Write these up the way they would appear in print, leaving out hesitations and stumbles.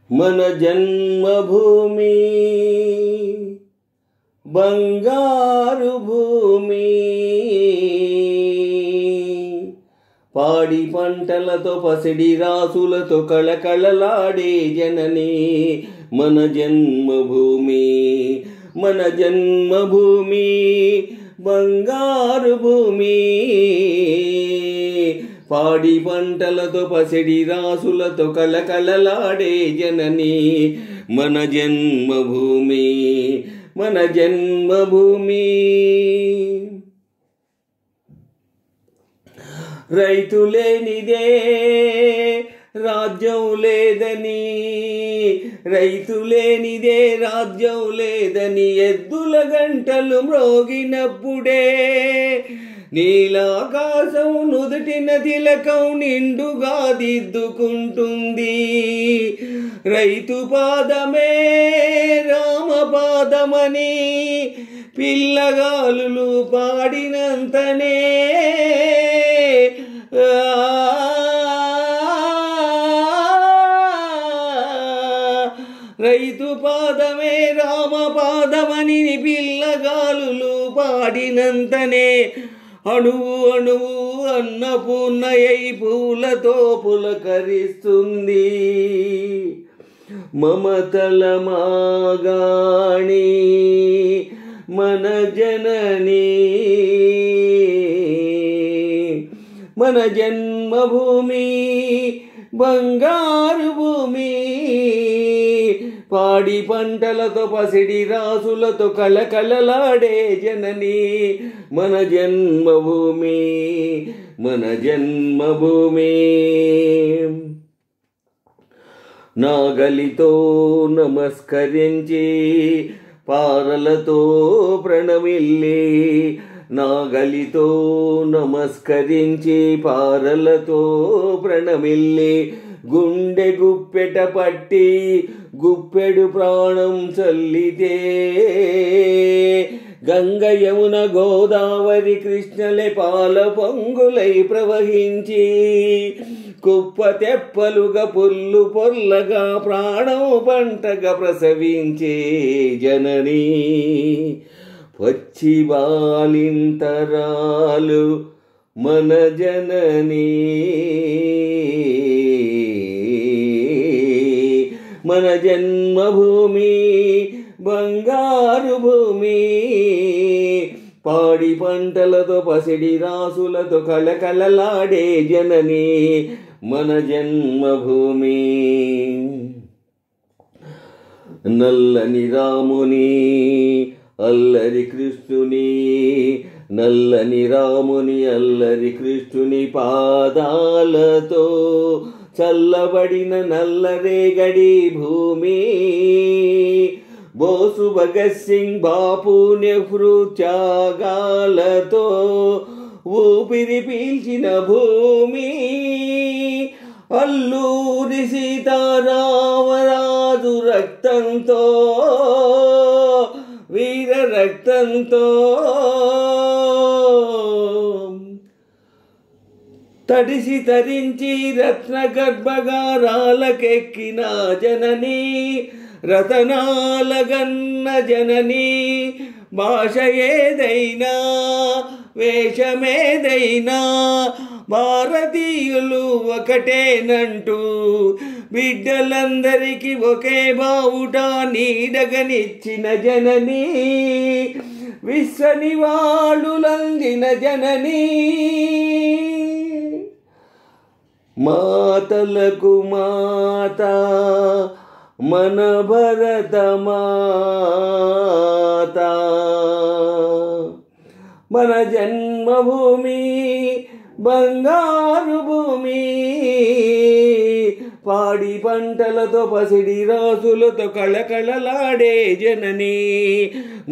మన జన్మభూమి బంగారు భూమి, పాడి పంటలతో పసిడి రాసులతో కళకళలాడే జనని మన జన్మభూమి. మన జన్మభూమి బంగారు భూమి, పాడి పంటలతో పసిడి రాసులతో కళకళలాడే జనని మన జన్మభూమి. మన జన్మభూమి. రైతు లేనిదే రాజ్యం లేదని, రైతు లేనిదే రాజ్యం లేదని ఎద్దుల గంటలు మ్రోగినప్పుడే నీలాకాశం నుదుటిన తిలకం నిండుగా దిద్దుకుంటుంది. రైతు పాదమే రామపాదమని పిల్లగాలులు పాడినంతనే రైతు పాదమే రామపాదమని పిల్లగాలులు పాడినంతనే అణువు అణువు అన్నపూర్ణయై పూలతో పులకరిస్తుంది. మమతల మాగాణి మన జనని మన జన్మభూమి బంగారు భూమి, పాడి పంటలతో పసిడి రాసులతో కళకళలాడే జనని మన జన్మభూమి. మన జన్మభూమి. నాగలితో నమస్కరించి పారలతో ప్రణమిల్లి, నాగలితో నమస్కరించి పారలతో ప్రణమిల్లి గుండె గుప్పెట పట్టి గుప్పెడు ప్రాణం చల్లితే గంగ యమున గోదావరి కృష్ణలే పాల పొంగులై ప్రవహించి కుప్ప తెప్పలుగా పుల్లు పొల్లగా ప్రాణం పంటగా ప్రసవించే జనని పచ్చి బాలింతరాలు మన జనని మన జన్మభూమి బంగారు భూమి, పాడి పంటలతో పసిడి రాసులతో కళకళలాడే జనని మన జన్మభూమి. నల్లని రాముని అల్లరి కృష్ణుని, నల్లని రాముని అల్లరి కృష్ణుని పాదాలతో చల్లబడిన నల్లరేగడి భూమి, బోసు భగత్ సింగ్ బాపు నెహ్రూ త్యాగాలతో ఊపిరి పీల్చిన భూమి, అల్లూరి సీతారామరాజు రక్తంతో వీర రక్తంతో తడిసి తరించి రత్న గర్భగారాలకెక్కిన జనని రతనాల గన్న జనని, భాష ఏదైనా వేషమేదైనా భారతీయులు ఒకటేనంటూ బిడ్డలందరికీ ఒకే బావుట నీడగనిచ్చిన జనని, విశ్వ నివాళులందిన జనని, మాతలకు మాత మన భరత మాత. మన జన్మభూమి బంగారు భూమి, పాడి పంటలతో పసిడి రాసులతో కళకళలాడే జనని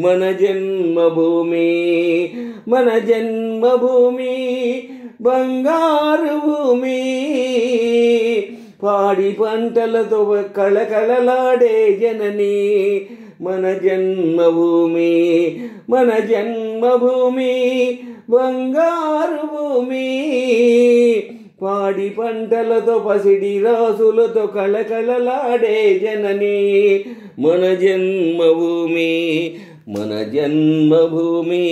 మన జన్మభూమి. మన జన్మభూమి బంగారు భూమి, పాడి పంటలతో కళకళలాడే జనని మన జన్మభూమి. మన జన్మభూమి బంగారు భూమి, పాడి పంటలతో పసిడి రాసులతో కళకళలాడే జనని మన జన్మభూమి మన జన్మభూమి.